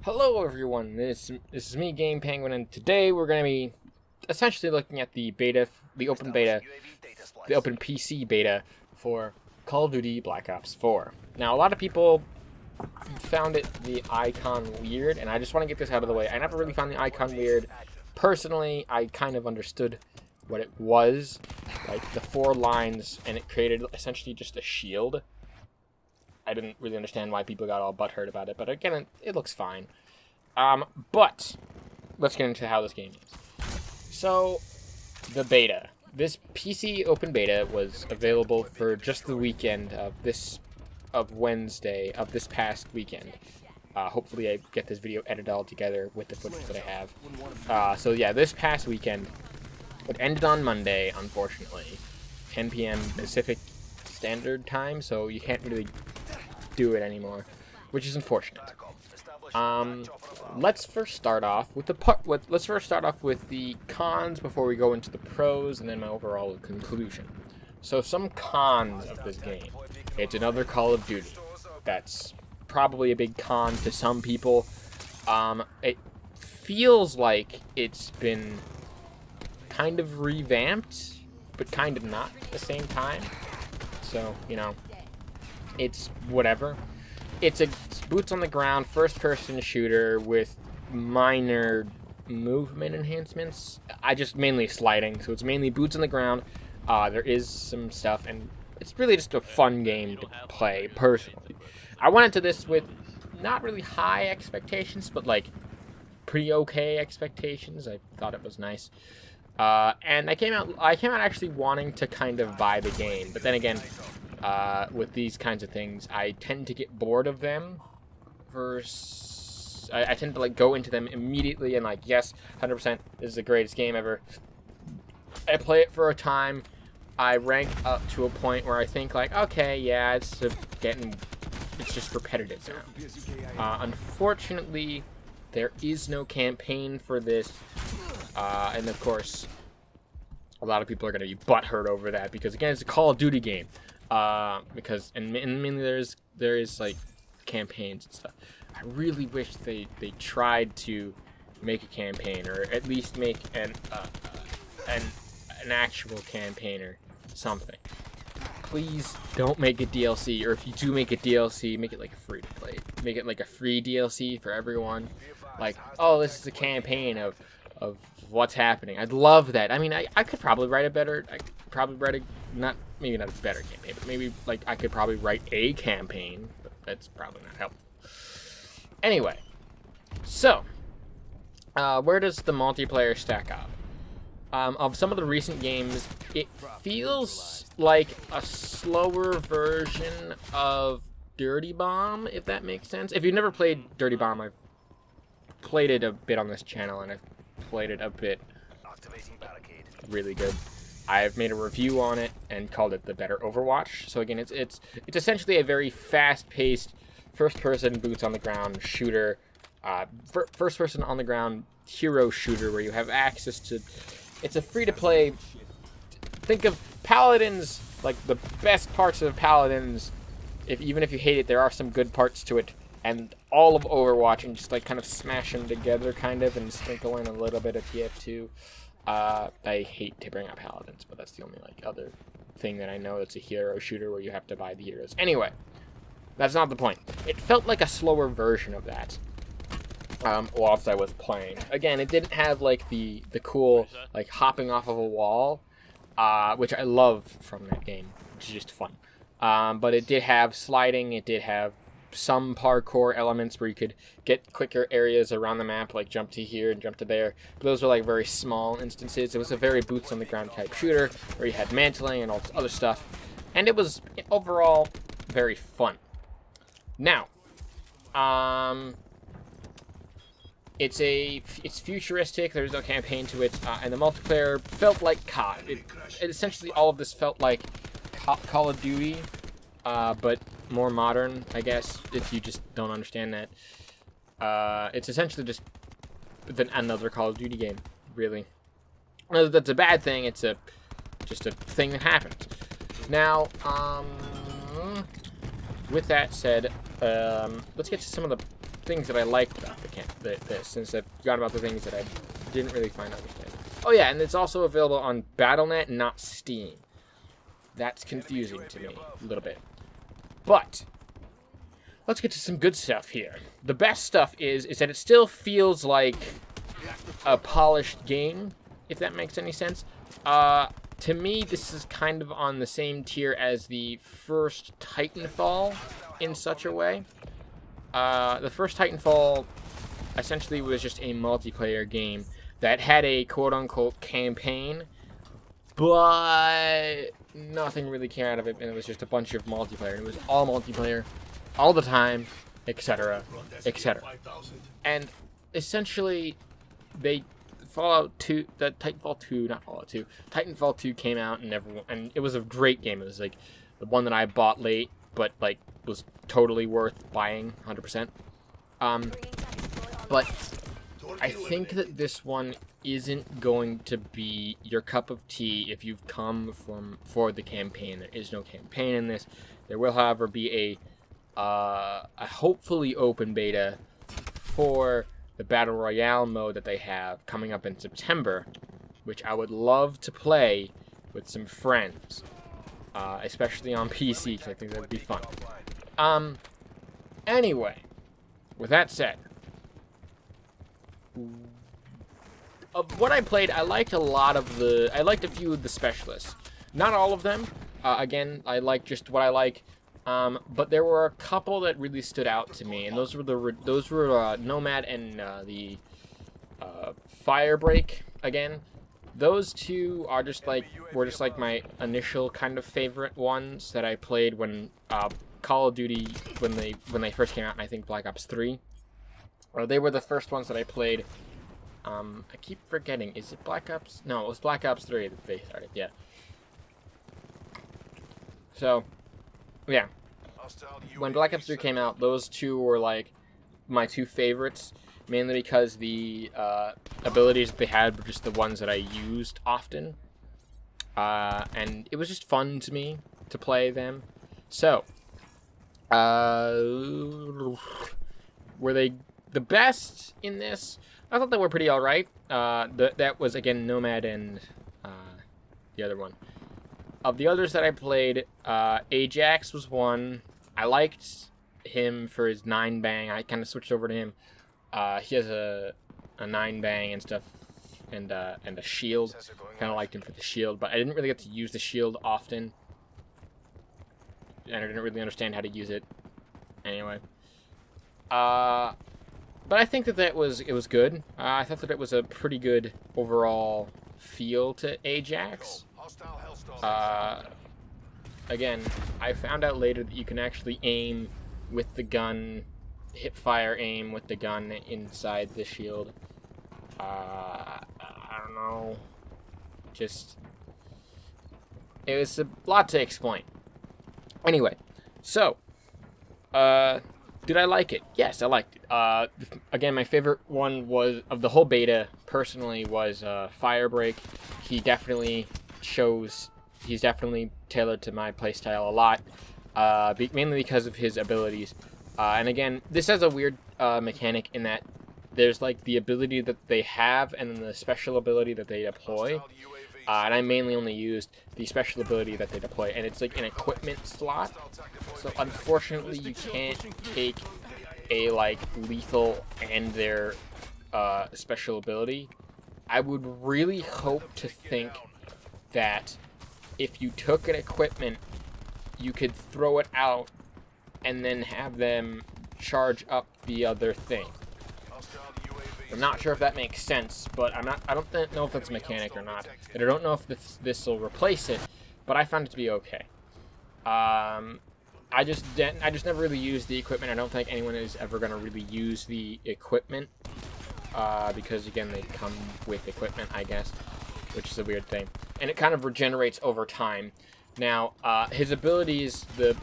Hello everyone, this is me, Game Penguin, and today we're going to be essentially looking at the open PC beta for Call of Duty Black Ops 4. Now, a lot of people found the icon weird, and I just want to get this out of the way. I never really found the icon weird. Personally, I kind of understood what it was, like the 4 lines, and it created essentially just a shield. I didn't really understand why people got all butthurt about it, but again, it looks fine. But let's get into how this game is. So, the beta. This PC open beta was available for just the weekend of Wednesday of this past weekend. Hopefully I get this video edited all together with the footage that I have. So yeah, this past weekend, it ended on Monday, unfortunately. 10 p.m. Pacific Standard Time, so you can't really do it anymore, which is unfortunate. Let's first start off with the cons before we go into the pros and then my overall conclusion. So some cons of this game. It's another Call of Duty. That's probably a big con to some people. It feels like it's been kind of revamped, but kind of not at the same time. So, you know, it's whatever. It's a boots on the ground first-person shooter with minor movement enhancements. Mainly sliding, so it's mainly boots on the ground. There is some stuff, and it's really just a fun game to play, personally. I went into this with not really high expectations, but like pretty okay expectations. I thought it was nice. And I came out actually wanting to kind of buy the game, but then again, with these kinds of things, I tend to get bored of them. I tend to like go into them immediately and like, yes, 100%, this is the greatest game ever. I play it for a time. I rank up to a point where I think like, okay, yeah, it's just repetitive now. Unfortunately, there is no campaign for this, and of course, a lot of people are going to be butthurt over that because again, it's a Call of Duty game. Because mainly there is like campaigns and stuff. I really wish they tried to make a campaign, or at least make an actual campaign or something. Please don't make a DLC, or if you do make a DLC, make it like a free to play. Make it like a free DLC for everyone. Like, oh, this is a campaign of what's happening. I'd love that. I mean, I could probably write maybe not a better campaign, but maybe like I could probably write a campaign, but that's probably not helpful. Anyway, so where does the multiplayer stack up? Of some of the recent games, it feels like a slower version of Dirty Bomb, if that makes sense. If you've never played Dirty Bomb, I've played it a bit on this channel, and I've played it a bit really good. I've made a review on it and called it the better Overwatch. So again, it's essentially a very fast-paced first-person boots on the ground shooter, first-person on the ground hero shooter where you have access to. It's a free-to-play. Think of Paladins, like the best parts of Paladins. Even if you hate it, there are some good parts to it, and all of Overwatch, and just like kind of smash them together, kind of, and sprinkle in a little bit of TF2. I hate to bring up Paladins, but that's the only like other thing that I know that's a hero shooter where you have to buy the heroes. Anyway, that's not the point. It felt like a slower version of that. Whilst I was playing. Again, it didn't have like the cool like hopping off of a wall, which I love from that game, which is just fun. But it did have sliding. It did have some parkour elements where you could get quicker areas around the map, like jump to here and jump to there. But those were like very small instances. It was a very boots on the ground type shooter where you had mantling and all this other stuff, and it was overall very fun. Now, it's futuristic. There's no campaign to it, and the multiplayer felt like COD. It essentially all of this felt like Call of Duty, but more modern, I guess, if you just don't understand that. It's essentially just another Call of Duty game, really. That's a bad thing. It's just a thing that happened. Now, with that said, let's get to some of the things that I liked about this, since I've forgotten about the things that I didn't really find understanding. Oh yeah, and it's also available on Battle.net, not Steam. That's confusing to me a little bit. But let's get to some good stuff here. The best stuff is that it still feels like a polished game, if that makes any sense. To me, this is kind of on the same tier as the first Titanfall in such a way. The first Titanfall essentially was just a multiplayer game that had a quote-unquote campaign, but nothing really came out of it, and it was just a bunch of multiplayer. And it was all multiplayer, all the time, etc., etc. And essentially, Titanfall 2 came out, and it was a great game. It was like the one that I bought late, but like was totally worth buying 100%. But I think that this one isn't going to be your cup of tea if you've come for the campaign. There is no campaign in this. There will, however, be a hopefully open beta for the Battle Royale mode that they have coming up in September, which I would love to play with some friends, especially on PC, because I think that would be fun. Anyway, with that said, of what I played, I liked a few of the specialists. Not all of them. Again, I like just what I like. But there were a couple that really stood out to me, and those were Nomad and the Firebreak. Again, those two were just like my initial kind of favorite ones that I played when Call of Duty when they first came out. And I think Black Ops 3. They were the first ones that I played. I keep forgetting. Is it Black Ops? No, it was Black Ops 3 that they started. Yeah. So, yeah. When Black Ops 3 came out, those two were like my two favorites, mainly because the abilities that they had were just the ones that I used often. And it was just fun to me to play them. So, were they the best in this? I thought they were pretty alright. That was, again, Nomad and the other one. Of the others that I played, Ajax was one. I liked him for his 9-bang. I kind of switched over to him. He has a 9-bang and stuff, and a shield. Kind of liked him for the shield, but I didn't really get to use the shield often. And I didn't really understand how to use it. Anyway. But I think that it was good. I thought that it was a pretty good overall feel to Ajax. Again, I found out later that you can actually aim with the gun, hip fire aim with the gun inside the shield. I don't know. It was a lot to explain. Anyway, so, did I like it? Yes, I liked it. Again, my favorite one of the whole beta, personally, was Firebreak. He's definitely tailored to my playstyle a lot, mainly because of his abilities. And again, this has a weird mechanic in that there's like the ability that they have and then the special ability that they deploy. And I mainly only used the special ability that they deploy, and it's like an equipment slot. So unfortunately, you can't take a like lethal and their special ability. I would really hope to think that if you took an equipment, you could throw it out and then have them charge up the other thing. I'm not sure if that makes sense, but I don't know if that's a mechanic or not. And I don't know if this will replace it, but I found it to be okay. I just never really used the equipment. I don't think anyone is ever going to really use the equipment, because again, they come with equipment, I guess, which is a weird thing. And it kind of regenerates over time. Now, his abilities, the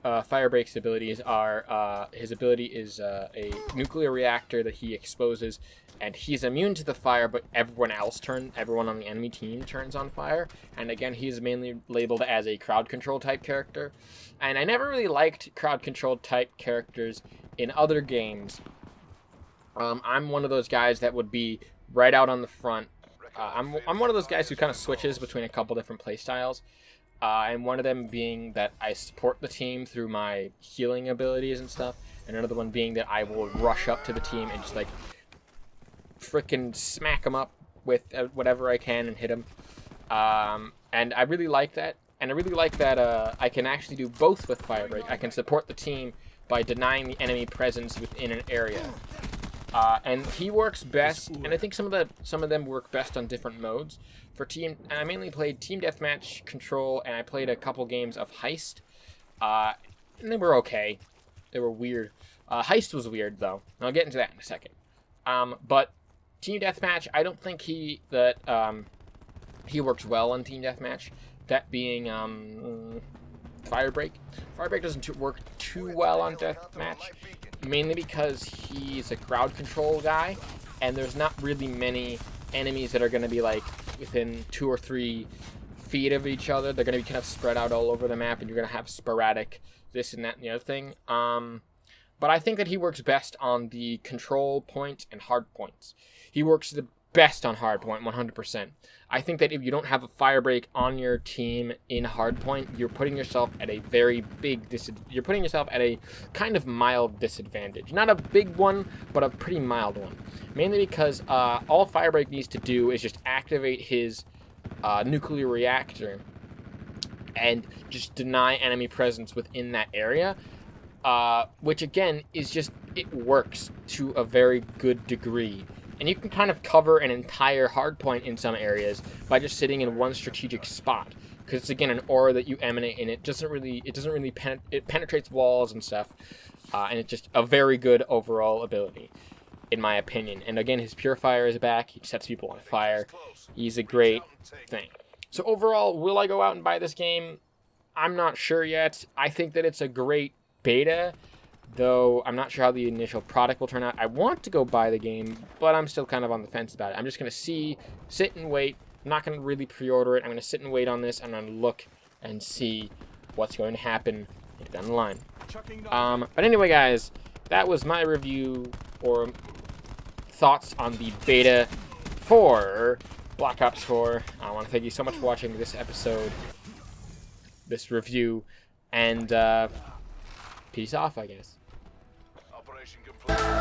Firebreak's abilities are, his ability is a nuclear reactor that he exposes, and he's immune to the fire, but everyone on the enemy team turns on fire. And again, he's mainly labeled as a crowd control type character. And I never really liked crowd control type characters in other games. I'm one of those guys that would be right out on the front. I'm one of those guys who kind of switches between a couple different playstyles. And one of them being that I support the team through my healing abilities and stuff. And another one being that I will rush up to the team and just like freaking smack them up with whatever I can and hit them. And I really like that. And I really like that I can actually do both with Firebreak. I can support the team by denying the enemy presence within an area. And he works best, and I think some of them work best on different modes. For team, and I mainly played Team Deathmatch, Control, and I played a couple games of Heist. And they were okay. They were weird. Heist was weird though. And I'll get into that in a second. But Team Deathmatch, I don't think he works well on Team Deathmatch. That being Firebreak. Firebreak doesn't work too well on Deathmatch, mainly because he's a crowd control guy, and there's not really many enemies that are going to be like within 2 or 3 feet of each other. They're going to be kind of spread out all over the map, and you're going to have sporadic this and that and the other thing. But I think that he works best on the control point and hard points. He works the best on hard point, 100%. I think that if you don't have a Firebreak on your team in hardpoint, you're putting yourself at a very big You're putting yourself at a kind of mild disadvantage. Not a big one, but a pretty mild one. Mainly because all Firebreak needs to do is just activate his nuclear reactor and just deny enemy presence within that area. Which again is just, it works to a very good degree. And you can kind of cover an entire hardpoint in some areas by just sitting in one strategic spot, because it's again an aura that you emanate, and it penetrates walls and stuff, and it's just a very good overall ability, in my opinion. And again, his purifier is back. He sets people on fire. He's a great thing. So overall, will I go out and buy this game? I'm not sure yet. I think that it's a great beta, though I'm not sure how the initial product will turn out. I want to go buy the game, but I'm still kind of on the fence about it. I'm just going to sit and wait. I'm not going to really pre-order it. I'm going to sit and wait on this. I'm going to look and see what's going to happen down the line. But anyway, guys, that was my review or thoughts on the beta for Black Ops 4. I want to thank you so much for watching this episode, this review, and peace off, I guess. Operation complete.